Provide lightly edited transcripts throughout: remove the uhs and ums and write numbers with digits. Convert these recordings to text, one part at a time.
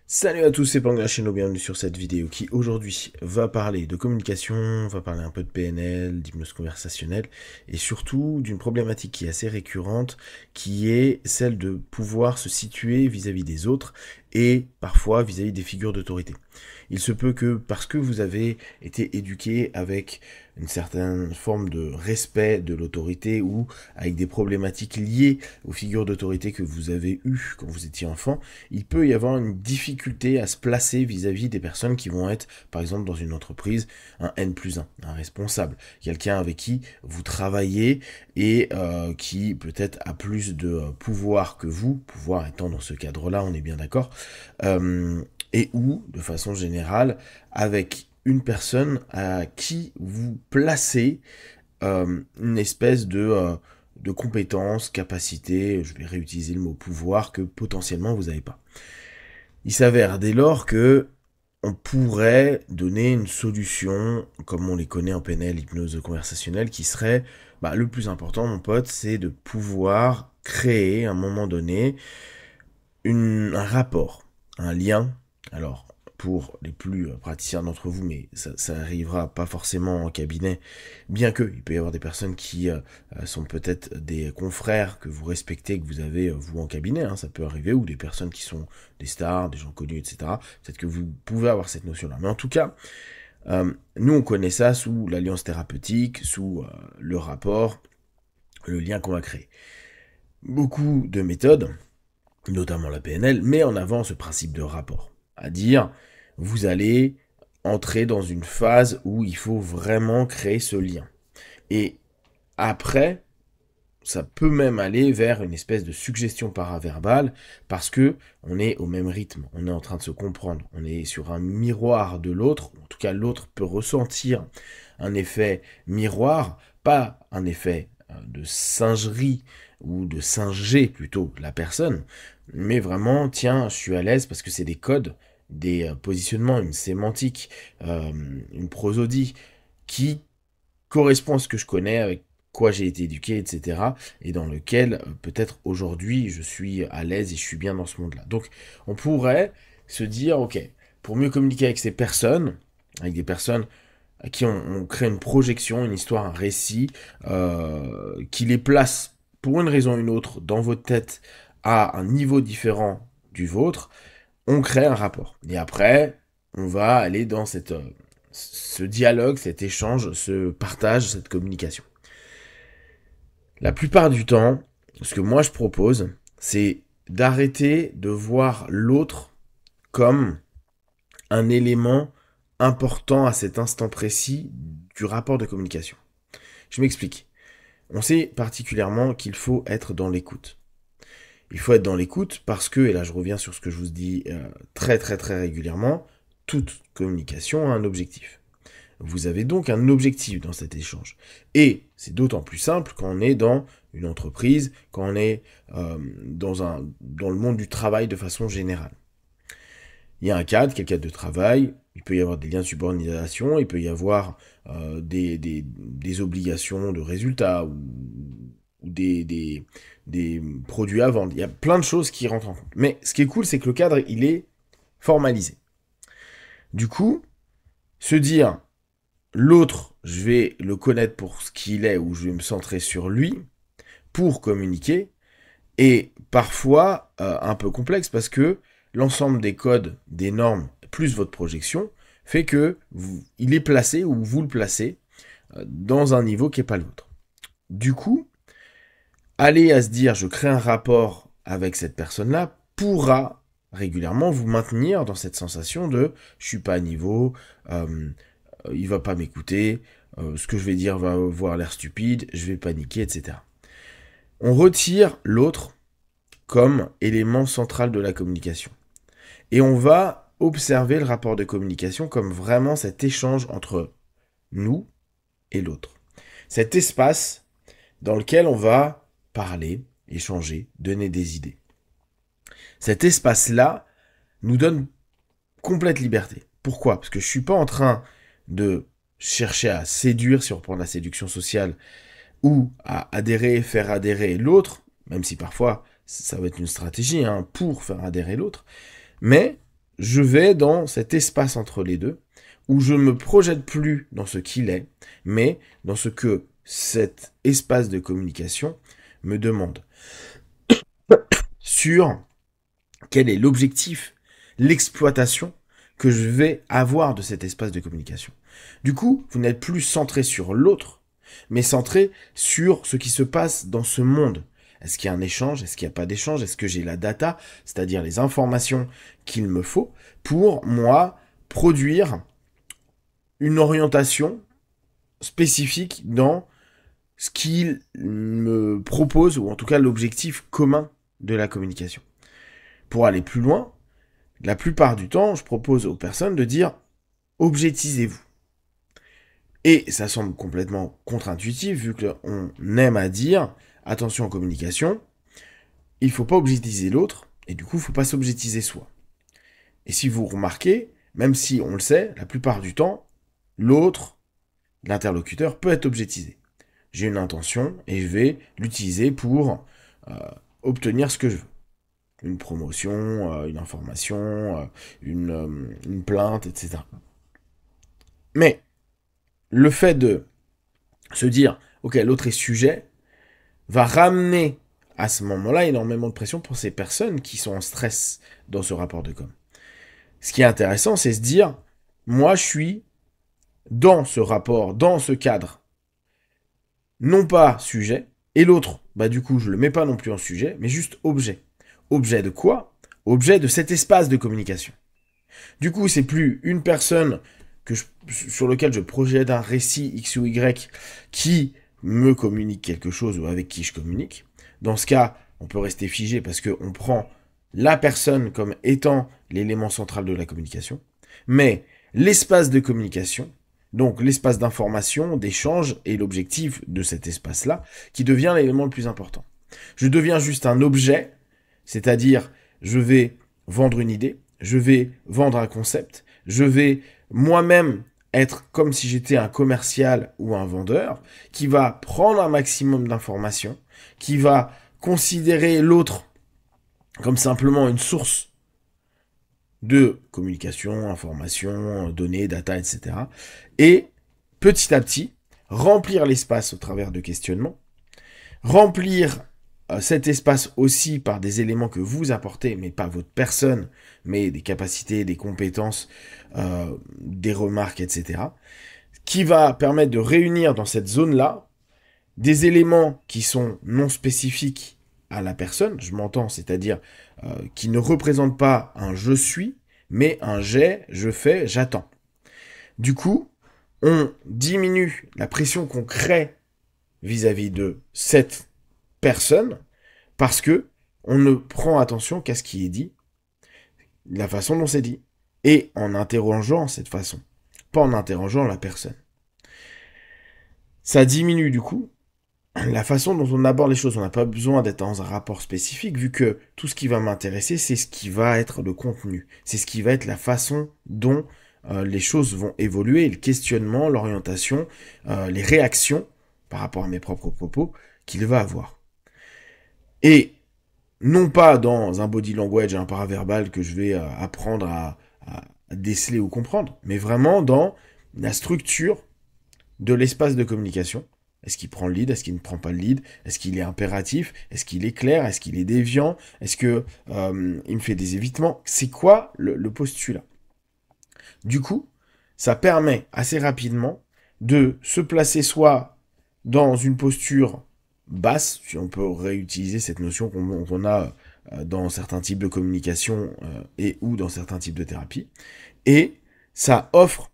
Salut à tous, c'est Pangachino, bienvenue sur cette vidéo qui aujourd'hui va parler de communication, va parler un peu de PNL, d'hypnose conversationnelle et surtout d'une problématique qui est assez récurrente qui est celle de pouvoir se situer vis-à-vis des autres et parfois vis-à-vis des figures d'autorité. Il se peut que parce que vous avez été éduqué avec une certaine forme de respect de l'autorité ou avec des problématiques liées aux figures d'autorité que vous avez eues quand vous étiez enfant, il peut y avoir une difficulté à se placer vis-à-vis des personnes qui vont être, par exemple, dans une entreprise, un N+1, un responsable, quelqu'un avec qui vous travaillez et qui peut-être a plus de pouvoir que vous, pouvoir étant dans ce cadre-là, on est bien d'accord, et ou, de façon générale, avec une personne à qui vous placez une espèce de compétences, capacités, je vais réutiliser le mot pouvoir, que potentiellement vous n'avez pas. Il s'avère dès lors que on pourrait donner une solution, comme on les connaît en PNL, hypnose conversationnelle, qui serait, le plus important, mon pote, c'est de pouvoir créer, à un moment donné, un rapport, un lien. Alors, pour les plus praticiens d'entre vous, mais ça arrivera pas forcément en cabinet, bien que il peut y avoir des personnes qui sont peut-être des confrères que vous respectez, que vous avez vous en cabinet, hein, ça peut arriver, ou des personnes qui sont des stars, des gens connus, etc. Peut-être que vous pouvez avoir cette notion-là. Mais en tout cas, nous on connaît ça sous l'alliance thérapeutique, sous le rapport, le lien qu'on va créer. Beaucoup de méthodes, notamment la PNL, met en avant ce principe de rapport. À dire, vous allez entrer dans une phase où il faut vraiment créer ce lien. Et après, ça peut même aller vers une espèce de suggestion paraverbale parce que on est au même rythme, on est en train de se comprendre, on est sur un miroir de l'autre, en tout cas l'autre peut ressentir un effet miroir, pas un effet de singerie ou de singer plutôt la personne, mais vraiment, tiens, je suis à l'aise parce que c'est des codes, des positionnements, une sémantique, une prosodie qui correspond à ce que je connais, avec quoi j'ai été éduqué, etc. Et dans lequel peut-être aujourd'hui je suis à l'aise et je suis bien dans ce monde-là. Donc on pourrait se dire, ok, pour mieux communiquer avec ces personnes, avec des personnes à qui on crée une projection, une histoire, un récit, qui les place pour une raison ou une autre dans votre tête à un niveau différent du vôtre, on crée un rapport. Et après, on va aller dans ce dialogue, cet échange, ce partage, cette communication. La plupart du temps, ce que moi je propose, c'est d'arrêter de voir l'autre comme un élément important à cet instant précis du rapport de communication. Je m'explique. On sait particulièrement qu'il faut être dans l'écoute. Il faut être dans l'écoute parce que, et là je reviens sur ce que je vous dis très très très régulièrement, toute communication a un objectif. Vous avez donc un objectif dans cet échange. Et c'est d'autant plus simple quand on est dans une entreprise, quand on est dans le monde du travail de façon générale. Il y a un cadre, quel cadre de travail, il peut y avoir des liens de subordination, il peut y avoir des obligations de résultats ou des produits à vendre. Il y a plein de choses qui rentrent en compte. Mais ce qui est cool, c'est que le cadre, il est formalisé. Du coup, se dire, l'autre, je vais le connaître pour ce qu'il est ou je vais me centrer sur lui pour communiquer est parfois un peu complexe parce que l'ensemble des codes, des normes, plus votre projection, fait que il est placé ou vous le placez dans un niveau qui n'est pas le vôtre. Du coup, aller à se dire je crée un rapport avec cette personne-là pourra régulièrement vous maintenir dans cette sensation de je suis pas à niveau, il va pas m'écouter, ce que je vais dire va avoir l'air stupide, je vais paniquer, etc. On retire l'autre comme élément central de la communication. Et on va observer le rapport de communication comme vraiment cet échange entre nous et l'autre. Cet espace dans lequel on va parler, échanger, donner des idées. Cet espace-là nous donne complète liberté. Pourquoi? Parce que je ne suis pas en train de chercher à séduire, si on reprend la séduction sociale, ou à adhérer, faire adhérer l'autre, même si parfois ça va être une stratégie pour faire adhérer l'autre, mais je vais dans cet espace entre les deux, où je ne me projette plus dans ce qu'il est, mais dans ce que cet espace de communication me demande. Sur quel est l'objectif, l'exploitation que je vais avoir de cet espace de communication. Du coup, vous n'êtes plus centré sur l'autre, mais centré sur ce qui se passe dans ce monde. Est-ce qu'il y a un échange? Est-ce qu'il n'y a pas d'échange? Est-ce que j'ai la data, c'est-à-dire les informations qu'il me faut pour, moi, produire une orientation spécifique dans ce qu'il me propose, ou en tout cas l'objectif commun de la communication. Pour aller plus loin, la plupart du temps, je propose aux personnes de dire « objectisez-vous ». Et ça semble complètement contre-intuitif, vu qu'on aime à dire « attention en communication, il ne faut pas objectiver l'autre, et du coup, il ne faut pas s'objectiver soi ». Et si vous remarquez, même si on le sait, la plupart du temps, l'autre, l'interlocuteur, peut être objectivé. J'ai une intention, et je vais l'utiliser pour obtenir ce que je veux. Une promotion, une information, une plainte, etc. Mais le fait de se dire, ok, l'autre est sujet, va ramener à ce moment-là énormément de pression pour ces personnes qui sont en stress dans ce rapport de com. Ce qui est intéressant, c'est se dire, moi je suis dans ce rapport, dans ce cadre, non pas sujet, et l'autre, bah du coup je le mets pas non plus en sujet, mais juste objet. Objet de quoi? Objet de cet espace de communication. Du coup, c'est plus une personne sur laquelle je projette un récit X ou Y qui me communique quelque chose ou avec qui je communique. Dans ce cas, on peut rester figé parce qu'on prend la personne comme étant l'élément central de la communication. Mais l'espace de communication, donc l'espace d'information, d'échange, est l'objectif de cet espace-là qui devient l'élément le plus important. Je deviens juste un objet. C'est-à-dire, je vais vendre une idée, je vais vendre un concept, je vais moi-même être comme si j'étais un commercial ou un vendeur, qui va prendre un maximum d'informations, qui va considérer l'autre comme simplement une source de communication, information, données, data, etc. Et petit à petit, remplir l'espace au travers de questionnements, remplir cet espace aussi par des éléments que vous apportez, mais pas votre personne, mais des capacités, des compétences, des remarques, etc. Qui va permettre de réunir dans cette zone-là des éléments qui sont non spécifiques à la personne, je m'entends, c'est-à-dire qui ne représentent pas un « je suis », mais un « j'ai »,« je fais »,« j'attends ». Du coup, on diminue la pression qu'on crée vis-à-vis de cette personne, parce que on ne prend attention qu'à ce qui est dit, la façon dont c'est dit, et en interrogeant cette façon, pas en interrogeant la personne. Ça diminue du coup la façon dont on aborde les choses. On n'a pas besoin d'être dans un rapport spécifique, vu que tout ce qui va m'intéresser, c'est ce qui va être le contenu, c'est ce qui va être la façon dont les choses vont évoluer, le questionnement, l'orientation, les réactions par rapport à mes propres propos qu'il va avoir. Et non pas dans un body language, un paraverbal que je vais apprendre à déceler ou comprendre, mais vraiment dans la structure de l'espace de communication. Est-ce qu'il prend le lead? Est-ce qu'il ne prend pas le lead? Est-ce qu'il est impératif? Est-ce qu'il est clair? Est-ce qu'il est déviant? Est-ce que il me fait des évitements? C'est quoi le postulat? Du coup, ça permet assez rapidement de se placer soit dans une posture basse, si on peut réutiliser cette notion qu'on a dans certains types de communication et ou dans certains types de thérapie, et ça offre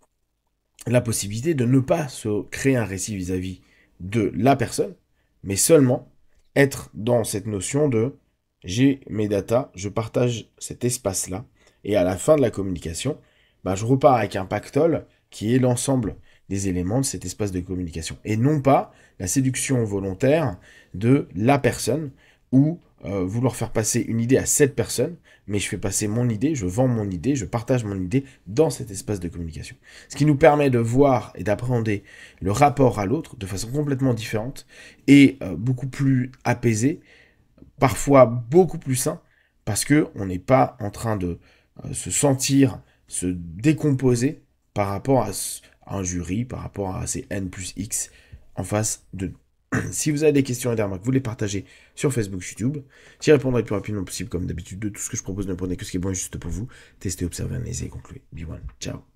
la possibilité de ne pas se créer un récit vis-à-vis de la personne, mais seulement être dans cette notion de j'ai mes datas, je partage cet espace-là, et à la fin de la communication, bah, je repars avec un pactole qui est l'ensemble des éléments de cet espace de communication, et non pas la séduction volontaire de la personne, ou vouloir faire passer une idée à cette personne, mais je fais passer mon idée, je vends mon idée, je partage mon idée dans cet espace de communication. Ce qui nous permet de voir et d'appréhender le rapport à l'autre de façon complètement différente et beaucoup plus apaisée, parfois beaucoup plus sain, parce qu'on n'est pas en train de se sentir, se décomposer par rapport à un jury, par rapport à ces N plus X en face de nous. Si vous avez des questions et des remarques, vous les partagez sur Facebook, YouTube. J'y répondrai le plus rapidement possible, comme d'habitude, de tout ce que je propose. Ne prenez que ce qui est bon et juste pour vous. Testez, observez, analysez et concluez. Be one. Ciao.